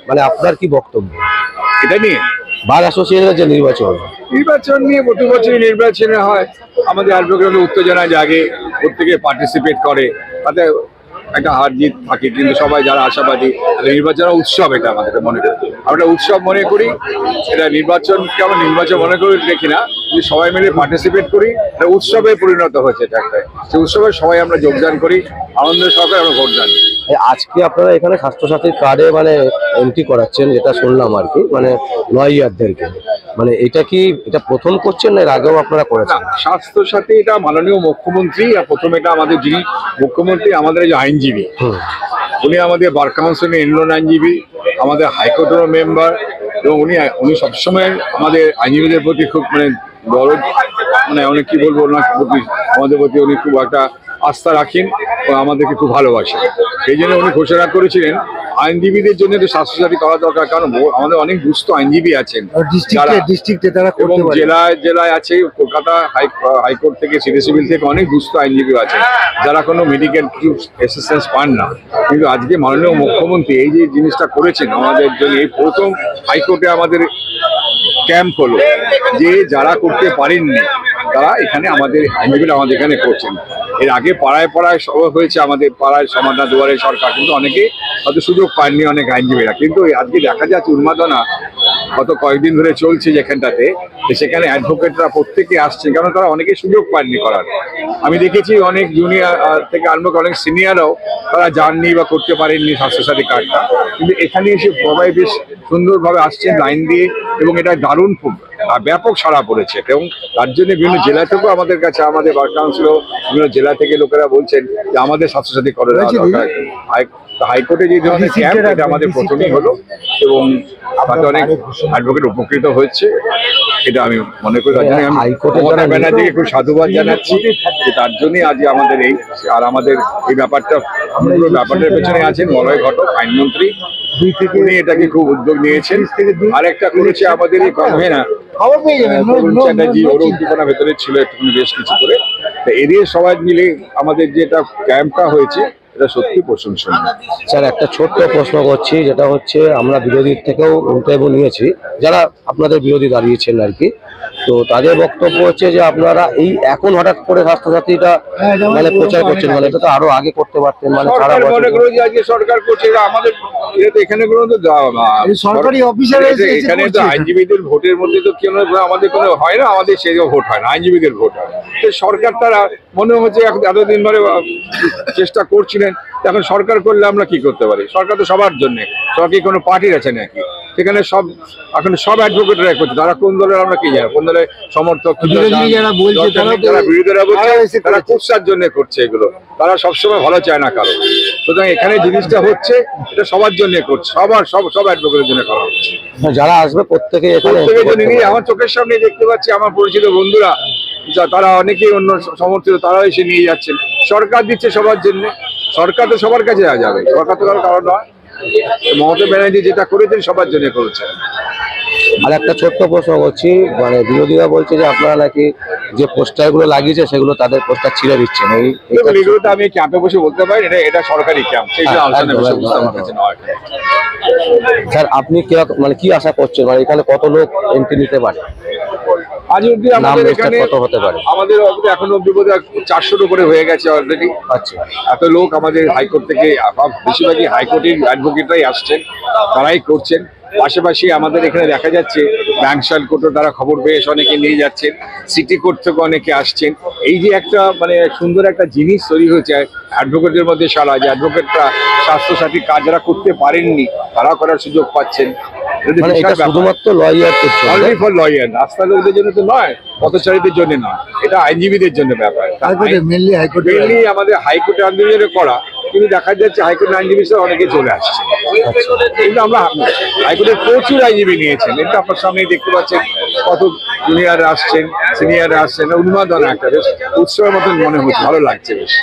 মানে আপনার কি বক্তব্য এটা নিয়ে? বার অ্যাসোসিয়েশনের যে নির্বাচন নিয়ে প্রতি বছরই নির্বাচনে হয়, আমাদের অ্যাডভোকেট উত্তেজনা জাগে, প্রত্যেকে পার্টিসিপেট করে, তাতে একটা হার জিত থাকে, কিন্তু সবাই যারা আশাবাদী নির্বাচন উৎসব, এটা আমাদের মনে করি, আমরা উৎসব মনে করি। এটা নির্বাচনকে আমরা নির্বাচন মনে করি দেখি না, সবাই মিলে পার্টিসিপেট করি, এটা উৎসবে পরিণত হয়েছে। এটা একটা সেই উৎসবে সবাই আমরা যোগদান করি, আনন্দের সহকারে আমরা ভোট দান। আজকে আপনারা এখানে স্বাস্থ্যসাথীর কার্ডে মানে এন্ট্রি করাচ্ছেন, যেটা শুনলাম আর কি, মানে 9 ইয়ারদেরকে, মানে এটা কি এটা প্রথম করছেন না এর আগেও আপনারা করেছেন? স্বাস্থ্যসাথী এটা মাননীয় মুখ্যমন্ত্রী, আর প্রথম এটা আমাদের যিনি মুখ্যমন্ত্রী, আমাদের যে আইনজীবী, উনি আমাদের বার কাউন্সিলের এনরোল আইনজীবী, আমাদের হাইকোর্টেরও মেম্বার, এবং উনি সবসময় আমাদের আইনজীবীদের প্রতি খুব মানে দরদ, মানে অনেক কি বলবো, ওনার প্রতি আমাদের প্রতি উনি খুব একটা আস্থা রাখেন ও আমাদেরকে খুব ভালোবাসেন। এই জন্য উনি ঘোষণা করেছিলেন আইনজীবীদের জন্য তো স্বাস্থ্যসাথী করা দরকার, কারণ আমাদের অনেক দুস্থ আইনজীবী আছেন এবং জেলায় জেলায় আছে, কলকাতা হাইকোর্ট থেকে সিটি সিভিল থেকে অনেক দুস্থ আইনজীবী আছেন যারা কোনো মেডিকেল কিছু অ্যাসিস্ট্যান্স পান না। কিন্তু আজকে মাননীয় মুখ্যমন্ত্রী এই যে জিনিসটা করেছেন আমাদের জন্য, এই প্রথম হাইকোর্টে আমাদের ক্যাম্প হলো, যে যারা করতে পারেননি তারা এখানে আমাদের আইনজীবীরা আমাদের এখানে করছেন। এর আগে পাড়ায় পাড়ায় সভা হয়েছে, আমাদের পাড়ায় সমাধান দুয়ারে সরকার, কিন্তু অনেকে হয়তো সুযোগ পাননি অনেক আইনজীবীরা। কিন্তু আজকে দেখা যাচ্ছে উন্মাদনা গত কয়েকদিন ধরে চলছে যেখানটাতে, সেখানে অ্যাডভোকেটরা প্রত্যেকে আসছেন, কারণ তারা অনেকে সুযোগ পাননি করার। আমি দেখেছি অনেক জুনিয়র থেকে আরম্ভ করে অনেক সিনিয়ররাও তারা যাননি বা করতে পারেননি স্বাস্থ্যসাথী কার্ডটা, কিন্তু এখানে এসে সবাই বেশ সুন্দরভাবে আসছেন লাইন দিয়ে, এবং এটা দারুণ ব্যাপক সাড়া পড়েছে। এবং তার জন্য বিভিন্ন জেলা থেকেও আমাদের কাছে, আমাদের বার কাউন্সিলও বিভিন্ন জেলা থেকে লোকেরা বলছেন যে আমাদের স্বাস্থ্যসাথী করে দেওয়া দরকার। হাইকোর্টে যে ধরনের ক্যাম্প, এটা আমাদের প্রথমেই হলো এবং তাতে অনেক অ্যাডভোকেট উপকৃত হয়েছে, এটা আমি মনে করি। তার জন্য আমি মমতা ব্যানার্জিকে খুব সাধুবাদ জানাচ্ছি, তার জন্যই আজ আমাদের এই, আর আমাদের এই ব্যাপারটার পেছনে আছেন মলয় ঘটক আইনমন্ত্রী, উনি এটাকে খুব উদ্যোগ নিয়েছেন। আরেকটা করেছে আমাদের এই কনভেনার চ্যাটার্জি, ওরও উদ্দীপনা ভেতরে ছিল একটুখানি বেশ কিছু করে, এরিয়ে সবাই মিলে আমাদের যেটা ক্যাম্পটা হয়েছে এটা সত্যি প্রশংসনীয়। স্যার একটা ছোট্ট প্রশ্ন করছি, যেটা হচ্ছে আমরা বিরোধীর থেকেও ইন্টারভিউ নিয়েছি যারা আপনাদের বিরোধী দাঁড়িয়েছেন আর কি, তো তাদের বক্তব্য হচ্ছে যে আপনারা এই এখন হঠাৎ করে স্বাস্থ্যসাথীটা মানে প্রচার করছেন, মানে এটা তো আরো আগে করতে পারতেন। মানে সরকার করছে, আমাদের এখানে কোনো সরকারি অফিসার, এখানে তো আইনজীবীদের ভোটের মধ্যে তো কেন আমাদের কোনো হয় না, আমাদের সেই ভোট হয় না, আইনজীবীদের ভোট হয়। সরকার তারা মনে হচ্ছে এতদিন ধরে চেষ্টা করছিলেন, এখন সরকার করলে আমরা কি করতে পারি? সরকার তো সবার জন্য, সরকার কোনো পার্টির আছে নাকি? সেখানে সব এখন সব অ্যাডভোকেটরা করছে, তারা কোন দলের আমরা কি জানি, কোন দলের সমর্থক, যারা বিরোধীরা বলছে তারা কুৎসার জন্য করছে এগুলো, তারা সবসময় ভালো চায় না কারো। সুতরাং এখানে জিনিসটা হচ্ছে এটা সবার জন্য করছে, সব অ্যাডভোকেটের জন্য করা হচ্ছে। যারা আসবে প্রত্যেকের জন্য। আমার চোখের সামনে দেখতে পাচ্ছি আমার পরিচিত বন্ধুরা, তারা অনেকেই অন্য সমর্থিত, তারাও এসে নিয়ে যাচ্ছেন। সরকার দিচ্ছে সবার জন্য, সরকার তো সবার কাছে যাবে, সরকার তো কারণ নয়। মমতা ব্যানার্জি যেটা করেছেন সবার জন্য করেছেন। আর একটা ছোট্ট প্রশ্ন করছি, মানে বিরোধীরা বলছে যে আপনারা নাকি যে পোস্টার গুলো লাগিয়েছে সেগুলো তাদের পোস্টার ছিঁড়ে দিচ্ছেন, এগুলো তো আমি ক্যাম্পে বসে বলতে পারি, এটা সরকারি ক্যাম্প, সেইগুলো আলোচনা বসে বুঝতে আমার কাছে নয়। স্যার আপনি মানে কি আশা করছেন, মানে এখানে কত লোক এন্ট্রি নিতে পারে আজ অব্দি? আমাদের এখানে আমাদের এখন অব্দি বোধ হয় 400 উপরে হয়ে গেছে অলরেডি। আচ্ছা, এত লোক আমাদের হাইকোর্ট থেকে, বেশিরভাগই হাইকোর্টের অ্যাডভোকেটরাই আসছেন, তারাই করছেন। পাশাপাশি আমাদের এখানে দেখা যাচ্ছে ব্যাংশাল কোর্টও তারা খবর পেয়ে অনেকে নিয়ে যাচ্ছেন, সিটি কোর্ট থেকে অনেকে আসছেন। এই যে একটা মানে সুন্দর একটা জিনিস তৈরি হয়েছে অ্যাডভোকেটের মধ্যে, সারা যে অ্যাডভোকেটরা স্বাস্থ্যসাথী কাজ যারা করতে পারেননি তারা করার সুযোগ পাচ্ছেন। শুধুমাত্র লয়ার করছে, অনলি ফর লয়ার, রাস্তার লোকদের জন্য তো নয়, পথচারীদের জন্য নয়, এটা আইনজীবীদের জন্য ব্যাপার। মেনলি আমাদের হাইকোর্টের আইনজীবীদের করা, কিন্তু দেখা যাচ্ছে হাইকোর্টের আইনজীবী অনেকে চলে আসছে, কিন্তু আমরা হাইকোর্টের প্রচুর আইনজীবী নিয়েছেন। এটা আপনার সামনেই দেখতে পাচ্ছেন, কত জুনিয়ররা আসছেন, সিনিয়ররা আসছেন, উন্মাদনা একটা বেশ উৎসবের মতন মনে হচ্ছে, ভালো লাগছে বেশ।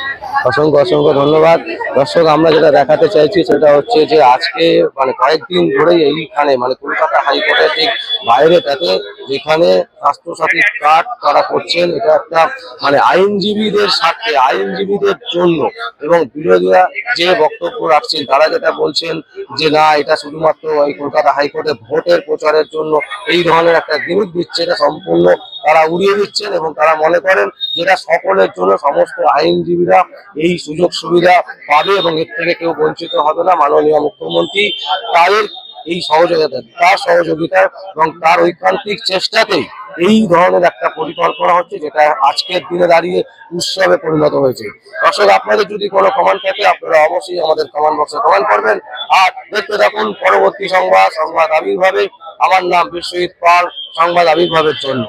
অসংখ্য অসংখ্য ধন্যবাদ। দর্শক আমরা যেটা দেখাতে চাইছি সেটা হচ্ছে যে আজকে মানে কয়েকদিন ধরেই এইখানে মানে কলকাতা হাইকোর্টের ঠিক বাইরেটাতে, যেখানে স্বাস্থ্যসাথী কার্ড তারা করছেন, এটা একটা মানে আইনজীবীদের স্বার্থে, আইনজীবীদের জন্য। এবং বিরোধীরা যে বক্তব্য রাখছেন তারা যেটা বলছেন যে না, এটা শুধুমাত্র এই কলকাতা হাইকোর্টে ভোটের প্রচারের জন্য এই ধরনের একটা গিমিক দিচ্ছে, এটা সম্পূর্ণ তারা উড়িয়ে দিচ্ছেন। এবং তারা মনে করেন যেটা সকলের জন্য, সমস্ত আইনজীবীরা এই সুযোগ সুবিধা পাবে এবং এর থেকে কেউ বঞ্চিত হবে না। মাননীয় মুখ্যমন্ত্রী তাদের এই সহযোগিতা এবং তার ঐকান্তিক চেষ্টাতেই এই ধরনের একটা পরিকল্পনা হচ্ছে, যেটা আজকের দিনে দাঁড়িয়ে উৎসবে পরিণত হয়েছে। দর্শক, আপনাদের যদি কোনো কমেন্ট থাকে আপনারা অবশ্যই আমাদের কমেন্ট বক্সে কমেন্ট করবেন। আর দেখতে থাকুন পরবর্তী সংবাদ আবির্ভাবে। আমার নাম বিশ্বজিৎ পাল, সংবাদ আবির্ভাবের জন্য।